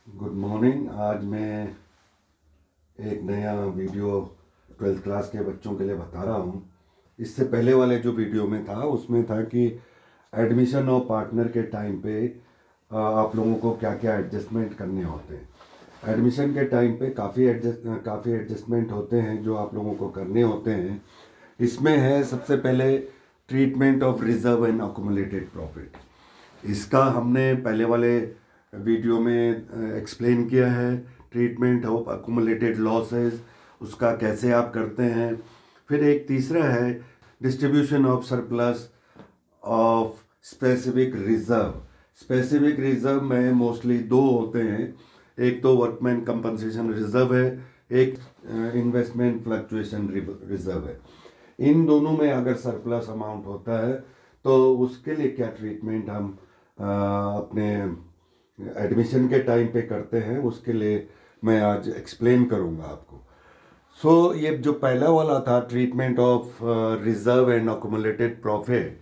Good morning. आज मैं एक नया वीडियो 12th क्लास के बच्चों के लिए बता रहा हूँ। इससे पहले वाले जो वीडियो में था उसमें था कि एडमिशन और पार्टनर के टाइम पे आप लोगों को क्या क्या एडजस्टमेंट करने होते हैं। एडमिशन के टाइम पे काफ़ी एडजस्टमेंट होते हैं जो आप लोगों को करने होते हैं। इसमें है सबसे पहले treatment of reserve and accumulated profit. इसका हमने पहले वाले वीडियो में एक्सप्लेन किया है। ट्रीटमेंट ऑफ अकुमुलेटेड लॉसेस उसका कैसे आप करते हैं। फिर एक तीसरा है distribution of surplus of specific reserve. Specific reserve में मोस्टली दो होते हैं, एक तो वर्कमैन कंपनसेशन रिजर्व है, एक इन्वेस्टमेंट फ्लक्चुएशन रिजर्व है। इन दोनों में अगर सरप्लस अमाउंट होता है तो उसके लिए क्या ट्रीटमेंट हम अपने एडमिशन के टाइम पे करते हैं, उसके लिए मैं आज एक्सप्लेन करूंगा आपको। ये जो पहला वाला था treatment of reserve and accumulated profit,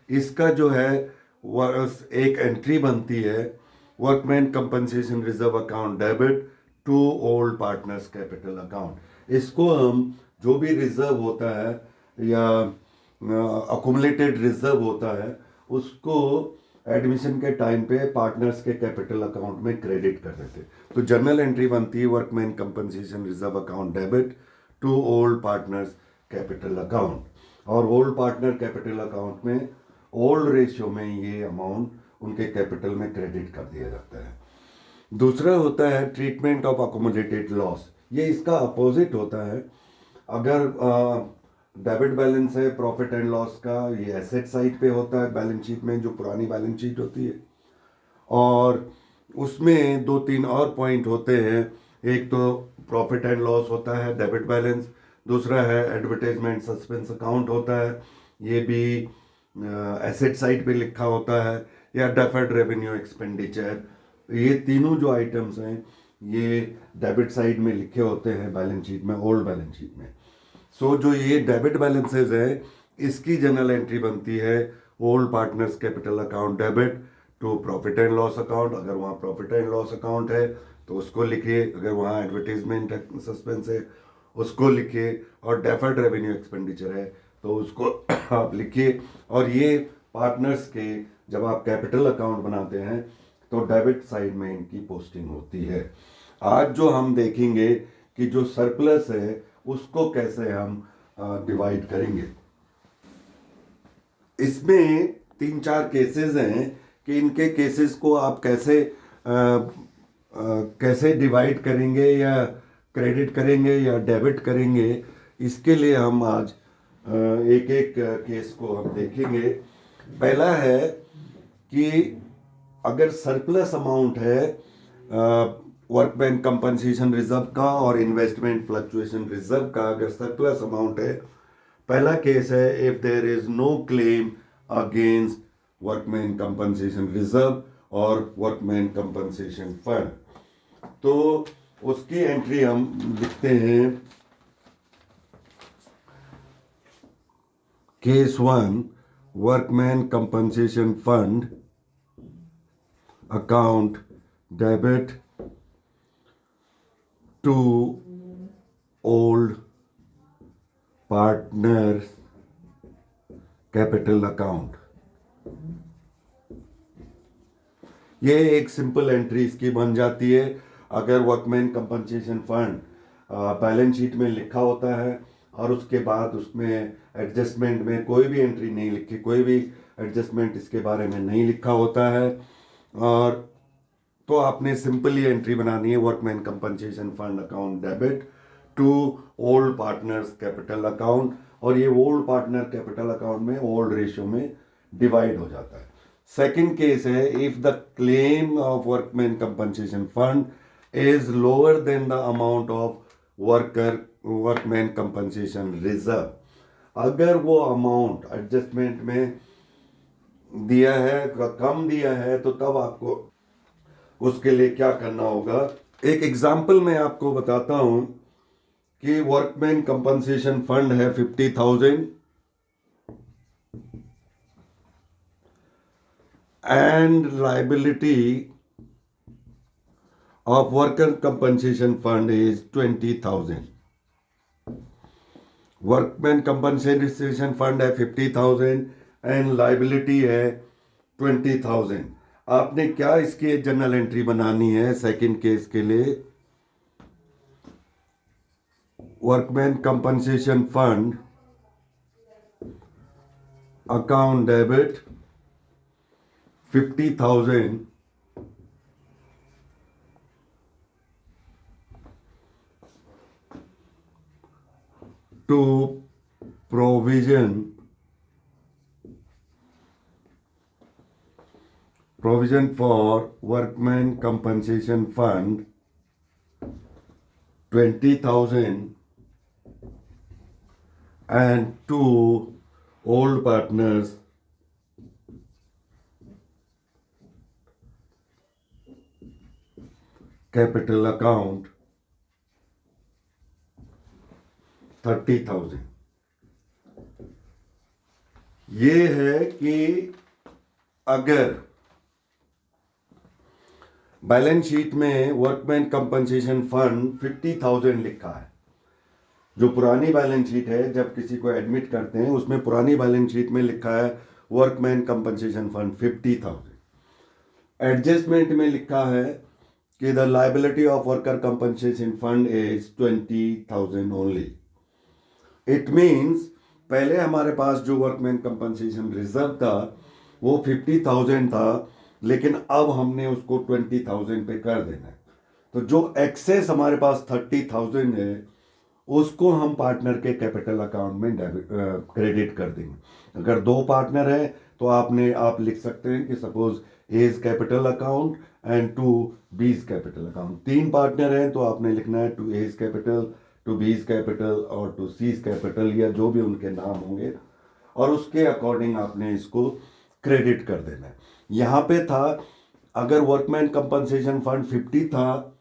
इसका जो है एक एंट्री बनती है workman compensation reserve account debit to old partners capital account. इसको हम जो भी रिजर्व होता है या अकोमुलेटेड रिजर्व होता है उसको एडमिशन के टाइम पे पार्टनर्स के कैपिटल अकाउंट में क्रेडिट कर देते। तो जर्नल एंट्री बनती है workman compensation reserve account debit to old partners capital account. और ओल्ड पार्टनर कैपिटल अकाउंट में ओल्ड रेशियो में ये अमाउंट उनके कैपिटल में क्रेडिट कर दिया जाता है। दूसरा होता है ट्रीटमेंट ऑफ अकोमोडेटेड लॉस। ये इसका अपोजिट होता है। अगर डेबिट बैलेंस है प्रॉफिट एंड लॉस का, ये एसेट साइड पे होता है बैलेंस शीट में, जो पुरानी बैलेंस शीट होती है। और उसमें दो तीन और पॉइंट होते हैं। एक तो प्रॉफिट एंड लॉस होता है डेबिट बैलेंस, दूसरा है एडवर्टाइजमेंट सस्पेंस अकाउंट होता है, ये भी एसेट साइड पे लिखा होता है, या डेफर्ड रेवेन्यू एक्सपेंडिचर। ये तीनों जो आइटम्स हैं ये डेबिट साइड में लिखे होते हैं बैलेंस शीट में, ओल्ड बैलेंस शीट में। जो ये डेबिट बैलेंसेज है इसकी जनरल एंट्री बनती है old partners capital account debit to profit and loss account. अगर वहाँ प्रॉफिट एंड लॉस अकाउंट है तो उसको लिखिए, अगर वहाँ एडवर्टीजमेंट सस्पेंस है उसको लिखिए, और डेफर्ड रेवेन्यू एक्सपेंडिचर है तो उसको आप लिखिए। और ये पार्टनर्स के जब आप कैपिटल अकाउंट बनाते हैं तो डेबिट साइड में इनकी पोस्टिंग होती है। आज जो हम देखेंगे कि जो सरप्लस है उसको कैसे हम डिवाइड करेंगे। इसमें तीन चार केसेस हैं कि इनके केसेस को आप कैसे डिवाइड करेंगे या क्रेडिट करेंगे या डेबिट करेंगे। इसके लिए हम आज एक एक केस को हम देखेंगे। पहला है कि अगर सरप्लस अमाउंट है वर्कमैन कंपनसेशन रिजर्व का और इन्वेस्टमेंट फ्लक्चुएशन रिजर्व का, अगर सरप्लस अमाउंट है, पहला केस है if there is no claim against workman compensation reserve और वर्कमैन कंपनसेशन फंड। तो उसकी एंट्री हम लिखते हैं case 1 workman compensation fund account debit to old partner capital account. ये एक सिंपल एंट्री इसकी बन जाती है। अगर workman compensation fund balance sheet में लिखा होता है और उसके बाद उसमें एडजस्टमेंट में कोई भी एंट्री नहीं लिखी, कोई भी एडजस्टमेंट इसके बारे में नहीं लिखा होता है, और तो आपने सिंपली एंट्री बनानी है workman compensation fund account debit to old partners capital account. और ये ओल्ड पार्टनर कैपिटल अकाउंट में ओल्ड रेशियो में डिवाइड हो जाता है। सेकंड केस है if the claim of workman compensation fund is lower than the amount of workman compensation reserve. अगर वो अमाउंट एडजस्टमेंट में दिया है, कम दिया है, तो तब आपको उसके लिए क्या करना होगा। एक एग्जाम्पल मैं आपको बताता हूं कि वर्कमैन कंपनसेशन फंड है 50,000 and liability of worker compensation fund is 20,000. Workman compensation fund है 50,000 एंड लाइबिलिटी है 20,000. आपने क्या इसके जर्नल एंट्री बनानी है सेकंड केस के लिए? Workman compensation fund account debit 50,000 to provision for workman compensation fund 20,000 and to old partners capital account 30,000. ये है कि अगर बैलेंस शीट में वर्कमैन कंपनसेशन फंड 50,000 लिखा है, जो पुरानी बैलेंस शीट है जब किसी को एडमिट करते हैं उसमें पुरानी बैलेंस शीट में लिखा है वर्कमैन कंपनसेशन फंड 50,000. एडजस्टमेंट में लिखा है कि the liability of worker compensation fund is 20,000 only. It means पहले हमारे पास जो वर्कमैन कंपनसेशन रिजर्व था वो 50,000 था, लेकिन अब हमने उसको 20,000 पे कर देना है. तो जो एक्सेस हमारे पास 30,000 है उसको हम पार्टनर के कैपिटल अकाउंट में क्रेडिट कर देंगे. अगर दो पार्टनर है तो आप लिख सकते हैं कि suppose A's capital account and to B's capital account. तीन पार्टनर हैं तो आपने लिखना है to A's capital, to B's capital और टू सीज कैपिटल, या जो भी उनके नाम होंगे, और उसके अकॉर्डिंग आपने इसको क्रेडिट कर देना है. यहाँ पे था अगर वर्कमैन कंपनसेशन फंड 50 था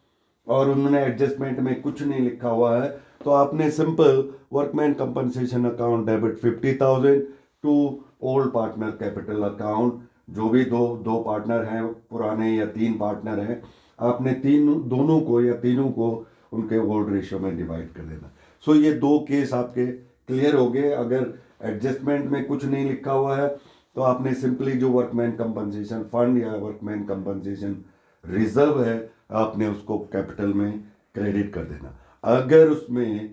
और उन्होंने एडजस्टमेंट में कुछ नहीं लिखा हुआ है तो आपने simple workman compensation account debit 50,000 to old partner capital account. जो भी दो पार्टनर हैं पुराने या तीन पार्टनर हैं, आपने दोनों को या तीनों को उनके ओल्ड रेशियो में डिवाइड कर देना. सो ये दो केस आपके क्लियर हो गए. अगर एडजस्टमेंट में कुछ नहीं लिखा हुआ है तो आपने सिंपली जो वर्कमैन कंपनसेशन फंड या वर्कमैन कंपनसेशन रिजर्व है आपने उसको कैपिटल में क्रेडिट कर देना. अगर उसमें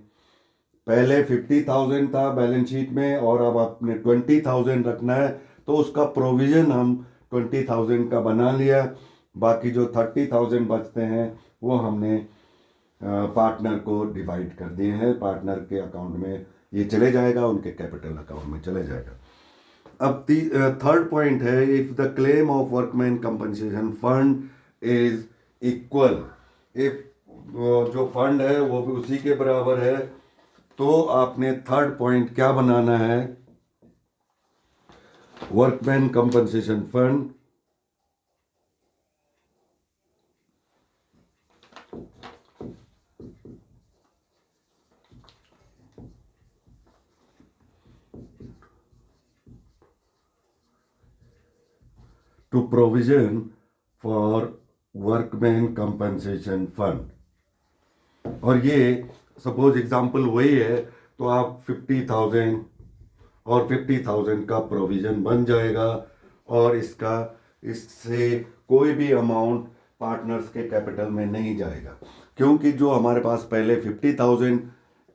पहले 50,000 था बैलेंस शीट में और अब आपने 20,000 रखना है तो उसका प्रोविजन हम 20,000 का बना लिया. बाकी जो 30,000 बचते हैं वो हमने पार्टनर को डिवाइड कर दिए हैं. पार्टनर के अकाउंट में ये चले जाएगा, उनके कैपिटल अकाउंट में चले जाएगा. अब थर्ड पॉइंट है, if the claim of workman compensation fund is equal, if जो फंड है वो भी उसी के बराबर है, तो आपने थर्ड पॉइंट क्या बनाना है? Workman compensation fund to provision for workman compensation fund. और ये सपोज एग्जांपल वही है तो आप 50,000 और 50,000 का प्रोविजन बन जाएगा और इससे कोई भी अमाउंट पार्टनर्स के कैपिटल में नहीं जाएगा, क्योंकि जो हमारे पास पहले 50,000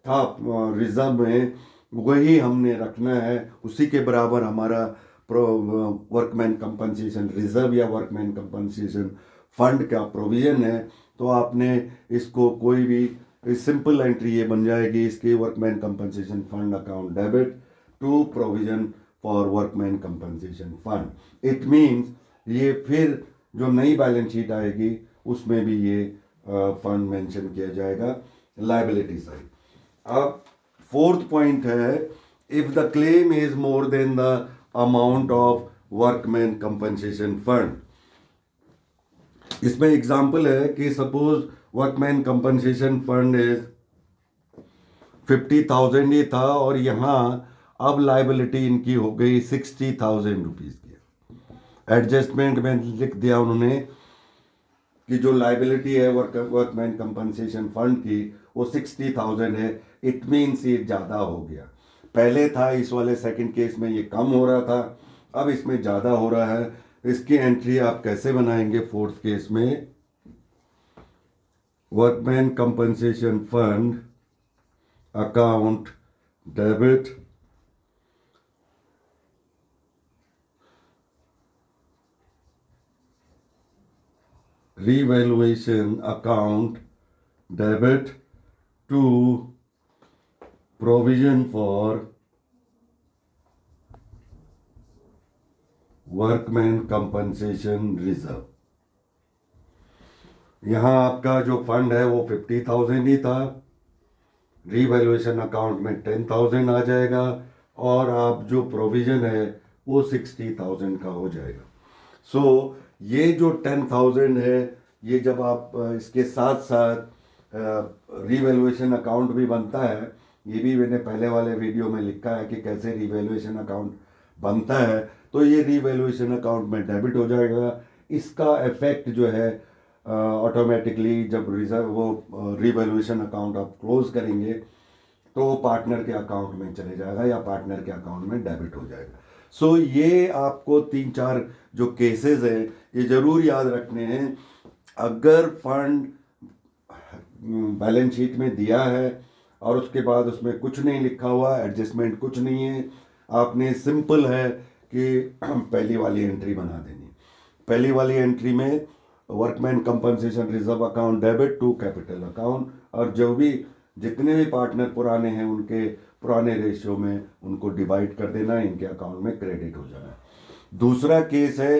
था रिजर्व में वही हमने रखना है. उसी के बराबर हमारा वर्कमैन कंपनसेशन रिजर्व या वर्कमैन कंपनसेशन फंड का प्रोविजन है. तो आपने इसको कोई भी सिंपल एंट्री ये बन जाएगी इसकी, workman compensation fund account debit to provision for workman compensation fund. It means ये फिर जो नई बैलेंस शीट आएगी उसमें भी ये फंड मेंशन किया जाएगा लायबिलिटी साइड. अब फोर्थ पॉइंट है, if the claim is more than the amount of workman compensation fund. इसमें एग्जाम्पल है कि suppose workman compensation fund is 50,000 ही था और यहाँ अब लायबिलिटी इनकी हो गई 60,000 रुपीज की. एडजस्टमेंट में लिख दिया उन्होंने कि जो लाइबिलिटी है वर्कमैन कंपनसेशन फंड की वो 60,000 है। इट मीन्स ये ज़्यादा हो गया। पहले था इस वाले सेकंड केस में ये कम हो रहा था, अब इसमें ज़्यादा हो रहा है। इसकी एंट्री आप कैसे बनाएंगे फोर्थ केस में? Workman compensation fund account debit revaluation account debit to provision for workman compensation reserve. यहाँ आपका जो फंड है वो 50,000 ही था, रीवैल्यूएशन अकाउंट में 10,000 आ जाएगा और आप जो प्रोविजन है वो 60,000 का हो जाएगा। सो ये जो 10,000 है, ये जब आप इसके साथ साथ रीवैल्यूएशन अकाउंट भी बनता है, ये भी मैंने पहले वाले वीडियो में लिखा है कि कैसे रीवैल्यूएशन अकाउंट बनता है, तो ये रीवैल्यूएशन अकाउंट में डेबिट हो जाएगा। इसका इफेक्ट जो है ऑटोमेटिकली जब रिजर्व वो रीवैल्यूएशन अकाउंट आप क्लोज करेंगे तो पार्टनर के अकाउंट में चले जाएगा या पार्टनर के अकाउंट में डेबिट हो जाएगा। सो ये आपको 3-4 जो केसेस हैं ये ज़रूर याद रखने हैं। अगर फंड बैलेंस शीट में दिया है और उसके बाद उसमें कुछ नहीं लिखा हुआ, एडजस्टमेंट कुछ नहीं है, आपने सिंपल है कि पहली वाली एंट्री बना देनी। पहली वाली एंट्री में workman compensation reserve account debit to capital account, और जो भी जितने भी पार्टनर पुराने हैं उनके पुराने रेशियो में उनको डिवाइड कर देना, इनके अकाउंट में क्रेडिट हो जाना। दूसरा केस है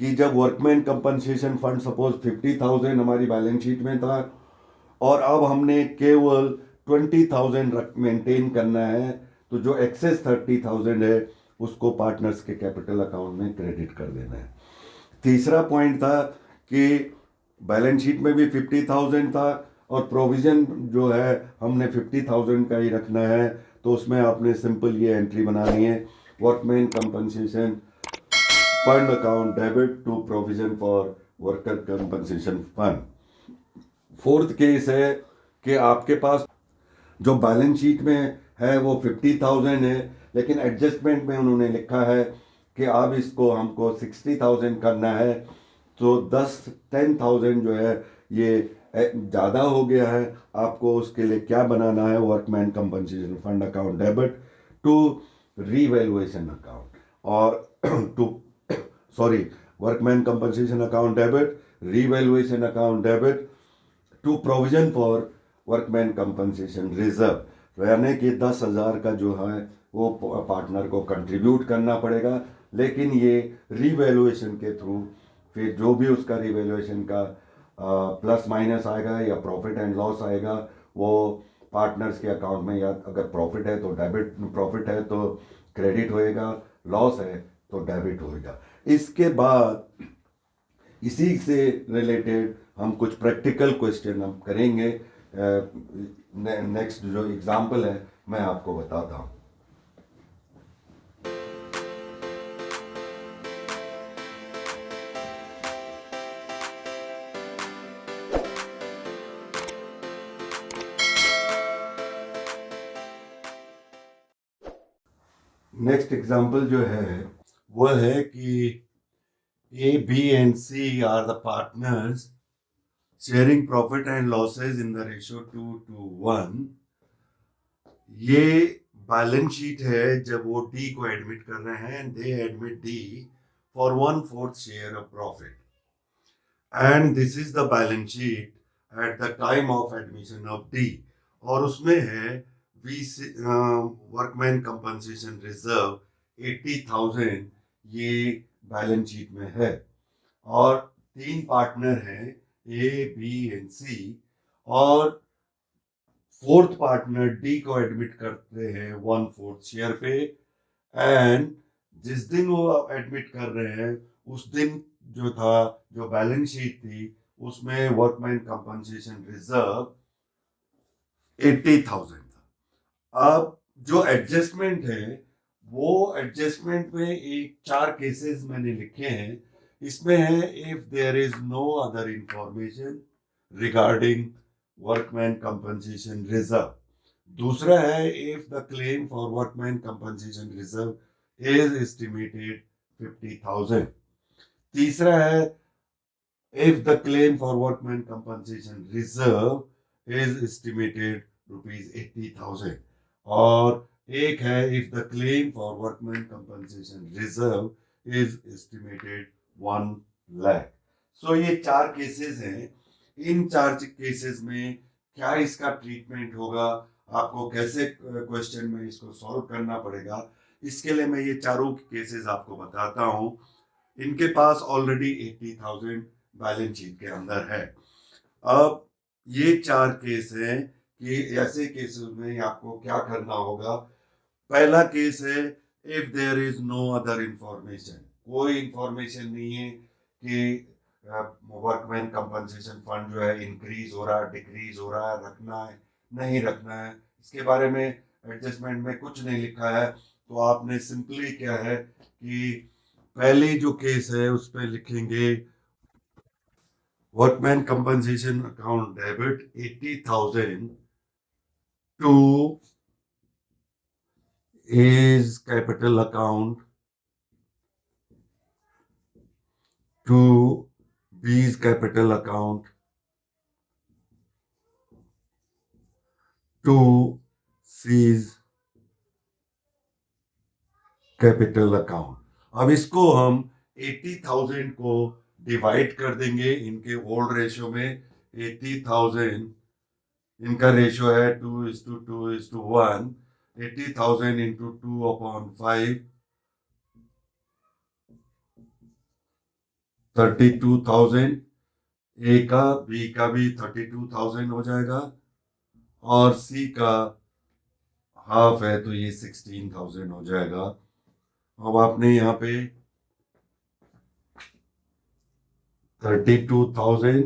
कि जब वर्कमैन कंपनसेशन फंड सपोज 50,000 हमारी बैलेंस शीट में था और अब हमने केवल 20,000 मेंटेन करना है, तो जो एक्सेस 30,000 है उसको पार्टनर्स के कैपिटल अकाउंट में क्रेडिट कर देना है। तीसरा पॉइंट था कि बैलेंस शीट में भी 50,000 था और प्रोविजन जो है हमने 50,000 का ही रखना है, तो उसमें आपने सिंपल ये एंट्री बनानी है, workman compensation fund account debit to provision for worker compensation fund. Fourth case है कि आपके पास जो बैलेंस शीट में है वो 50,000 है, लेकिन एडजस्टमेंट में उन्होंने लिखा है कि अब इसको हमको 60,000 करना है, तो 10,000 जो है ये ज़्यादा हो गया है। आपको उसके लिए क्या बनाना है? Workman compensation fund account debit to revaluation account और to sorry workman compensation account debit revaluation account debit to provision for workman compensation reserve, यानी कि 10,000 का जो है वो पार्टनर को कंट्रीब्यूट करना पड़ेगा, लेकिन ये रीवैल्यूएशन के थ्रू फिर जो भी उसका रिवैल्यूएशन का प्लस माइनस आएगा या प्रॉफिट एंड लॉस आएगा वो पार्टनर्स के अकाउंट में, या अगर प्रॉफिट है तो डेबिट, प्रॉफिट है तो क्रेडिट होएगा, लॉस है तो डेबिट होएगा। इसके बाद इसी से रिलेटेड हम कुछ प्रैक्टिकल क्वेश्चन हम करेंगे। नेक्स्ट जो एग्जाम्पल है मैं आपको बताता हूँ। नेक्स्ट एग्जाम्पल जो है वो है कि A, B and C are the partners sharing profit and losses in the ratio 2:1। ये बैलेंस शीट है जब वो D को एडमिट कर रहे हैं, they admit D for 1/4 share of profit, and this is the balance sheet at the time of admission of D, और उसमें है वर्कमैन कंपनसेशन रिजर्व 80,000 ये बैलेंस शीट में है, और 3 पार्टनर हैं A, B एंड C, और फोर्थ पार्टनर डी को एडमिट करते हैं 1/4 शेयर पे, एंड जिस दिन वो एडमिट कर रहे हैं उस दिन जो था, जो बैलेंस शीट थी उसमें वर्कमैन कंपनसेशन रिजर्व 80,000 था। अब जो एडजस्टमेंट है वो एडजस्टमेंट में 4 केसेस मैंने लिखे हैं इसमें है if there is no other information regarding workman compensation reserve. दूसरा है if the claim for workman compensation reserve is estimated 50,000। तीसरा है if the claim for workman compensation reserve is estimated rupees 80,000। और एक है if the claim for workman compensation reserve is estimated 1 lakh। सो ये चार cases हैं। इन चार केसेस में क्या इसका ट्रीटमेंट होगा, आपको कैसे क्वेश्चन में इसको सॉल्व करना पड़ेगा, इसके लिए मैं ये चारों केसेस आपको बताता हूँ। इनके पास ऑलरेडी 80,000 बैलेंस शीट के अंदर है। अब ये चार केस हैं कि ऐसे केसेस में आपको क्या करना होगा। पहला केस है if there is no other information, कोई इंफॉर्मेशन नहीं है कि वर्कमैन कंपनसेशन फंड जो है इंक्रीज हो रहा है, डिक्रीज हो रहा है, रखना है नहीं रखना है, इसके बारे में एडजस्टमेंट में कुछ नहीं लिखा है। तो आपने सिंपली क्या है कि पहले जो केस है उस पर लिखेंगे workman compensation account debit 80,000 to his capital account to B's capital account to C's capital account। अब इसको हम 80,000 को डिवाइड कर देंगे इनके ओल्ड रेशियो में। 80,000 इनका रेशियो है 2:2:1। 80,000 इंटू 2/5 32,000। ए का बी का भी 32,000 हो जाएगा और सी का हाफ है तो ये 16,000 हो जाएगा। अब आपने यहाँ पे 32,000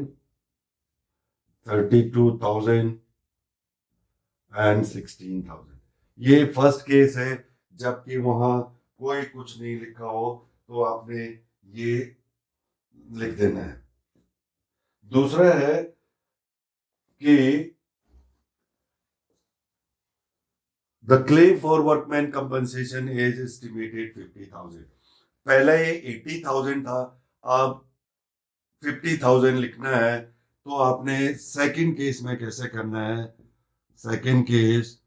एंड 16,000, ये फर्स्ट केस है। जबकि वहां कोई कुछ नहीं लिखा हो तो आपने ये लिख देना है। दूसरा है कि the claim for workman compensation is estimated 50,000। पहले ये 80,000 था, अब 50,000 लिखना है। तो आपने सेकंड केस में कैसे करना है। Second case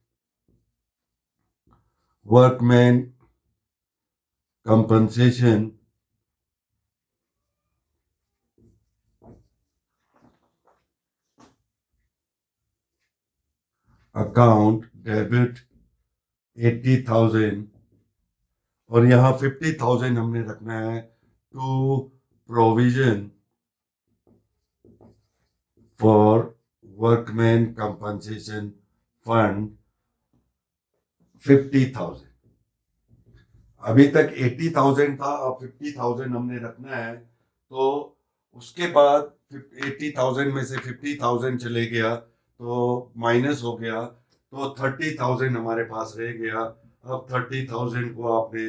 workman compensation account debit 80,000 और यहां 50,000 हमने रखना है to provision for workman compensation fund 50,000। अभी तक 80,000 था, अब 50,000 हमने रखना है। तो उसके बाद 80,000 में से 50,000 चले गया तो माइनस हो गया, तो 30,000 हमारे पास रह गया। अब 30,000 को आपने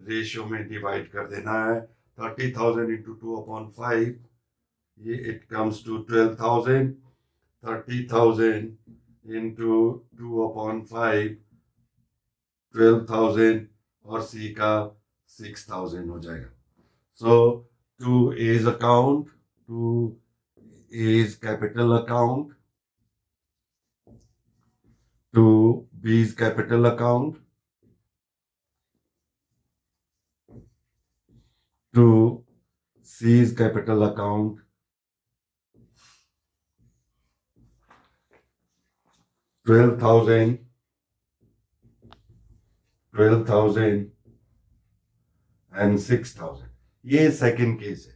रेशियो में डिवाइड कर देना है। 30,000 इंटू 2/5 ये इट कम्स टू 12,000। 30,000 इंटू 2/5 12,000 और सी का 6,000 हो जाएगा। So to A's account, to A's capital account, to B's capital account, to C's capital account, 12,000 and 6,000। ये सेकंड केस है।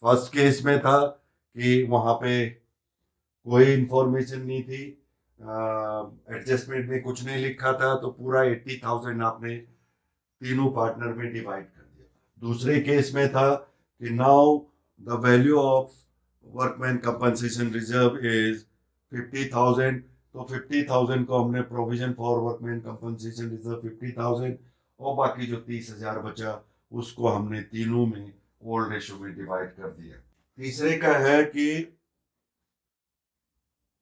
फर्स्ट केस में था कि वहां पे कोई इंफॉर्मेशन नहीं थी, एडजस्टमेंट में कुछ नहीं लिखा था, तो पूरा 80,000 आपने तीनों पार्टनर में डिवाइड कर दिया। दूसरे केस में था कि now the value of workman compensation reserve is 50,000। तो 50,000 को हमने provision for workman compensation reserve 50,000 और बाकी जो 30,000 बचा उसको हमने तीनों में ओल्ड रेशियो में डिवाइड कर दिया। तीसरे का है कि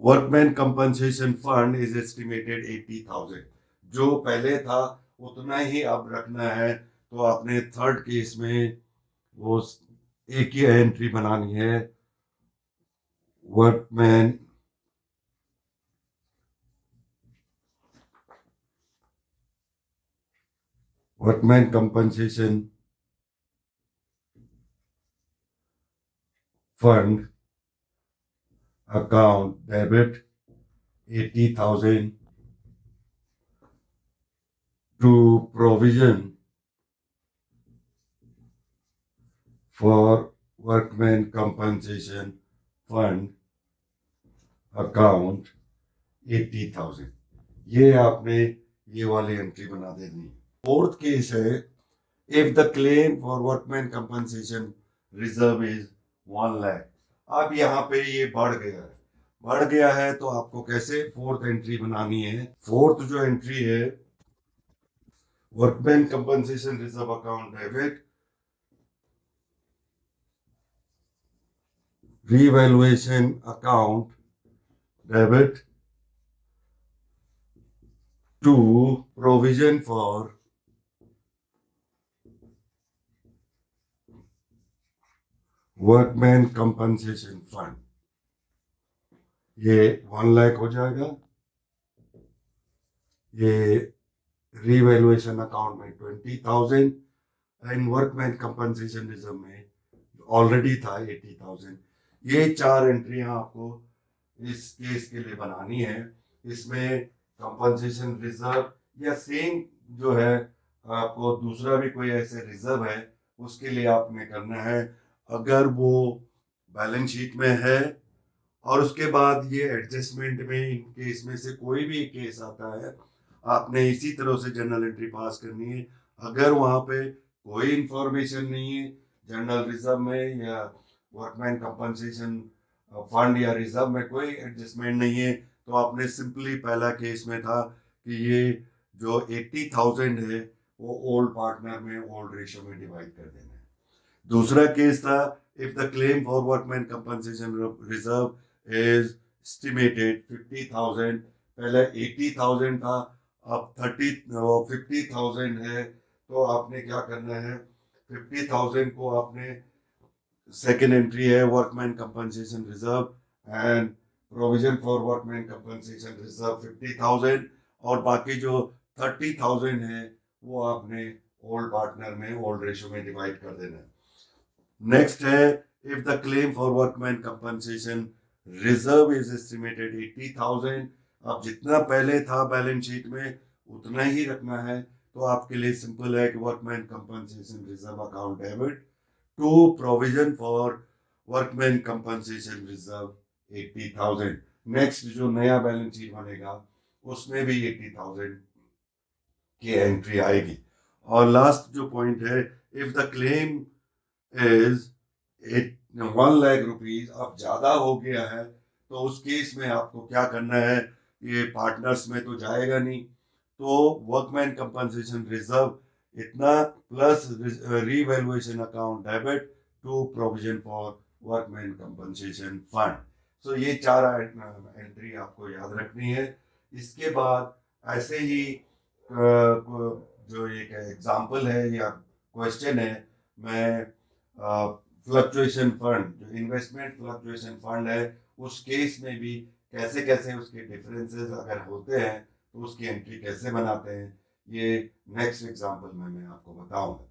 workman compensation fund is estimated 80,000। जो पहले था उतना ही अब रखना है, तो आपने थर्ड केस में वो एक ही एंट्री बनानी है, workman compensation fund account debit 80,000 to provision for workmen compensation fund account 80,000। ये आपने ये वाली एंट्री बना देनी है। फोर्थ केस है, if the claim for workman compensation reserve is 1 lakh. अब यहाँ पे ये बढ़ गया है तो आपको कैसे फोर्थ एंट्री बनानी है। फोर्थ जो एंट्री है, workman compensation reserve account debit revaluation account debit to provision for workman compensation fund. ये 1 लाख हो जाएगा। ये रिवैल्यूएशन अकाउंट में 20,000 एंड वर्कमैन कंपनसेशन रिजर्व में ऑलरेडी था 80,000। ये 4 एंट्रियां आपको इस केस के लिए बनानी है। इसमें कंपनसेशन रिजर्व या सेम जो है, आपको दूसरा भी कोई ऐसे रिजर्व है उसके लिए आपने करना है। अगर वो बैलेंस शीट में है और उसके बाद ये एडजस्टमेंट में इन केस में से कोई भी केस आता है, आपने इसी तरह से जर्नल एंट्री पास करनी है। अगर वहाँ पे कोई इंफॉर्मेशन नहीं है जनरल रिजर्व में या वर्कमैन कंपनसेशन फंड या रिजर्व में कोई एडजस्टमेंट नहीं है, तो आपने सिंपली पहला केस में था कि ये जो 80,000 है वो ओल्ड पार्टनर में ओल्ड रेशियो में डिवाइड कर देना है। दूसरा केस था, if the claim for workman compensation reserve is estimated 50,000। पहले 80,000 था, अब 50,000 है, तो आपने क्या करना है, 50,000 को आपने सेकेंड एंट्री है workman compensation reserve and provision for workman compensation reserve 50,000, और बाकी जो 30,000 है वो आपने ओल्ड पार्टनर में ओल्ड रेशियो में डिवाइड कर देना है। नेक्स्ट है, if the claim for workman compensation reserve is estimated 80,000। अब जितना पहले था बैलेंस शीट में उतना ही रखना है, तो आपके लिए सिंपल है कि workman compensation reserve account debit to provision for workman compensation reserve 80,000। Next जो नया बैलेंस शीट बनेगा उसमें भी 80,000 की एंट्री आएगी। और लास्ट जो पॉइंट है, if the claim is 1 lakh rupees, अब ज्यादा हो गया है, तो उस केस में आपको क्या करना है, ये पार्टनर्स में तो जाएगा नहीं, तो वर्कमैन कंपनसेशन रिजर्व इतना plus revaluation account debit to provision for workman compensation fund. So ये 4 एंट्री आपको याद रखनी है। इसके बाद ऐसे ही जो एक एग्जांपल है या क्वेश्चन है, मैं फ्लक्चुएशन फंड, जो इन्वेस्टमेंट फ्लक्चुएशन फंड है, उस केस में भी कैसे कैसे उसके डिफरेंसेस अगर होते हैं तो उसकी एंट्री कैसे बनाते हैं, ये नेक्स्ट एग्जांपल में मैं आपको बताऊंगा।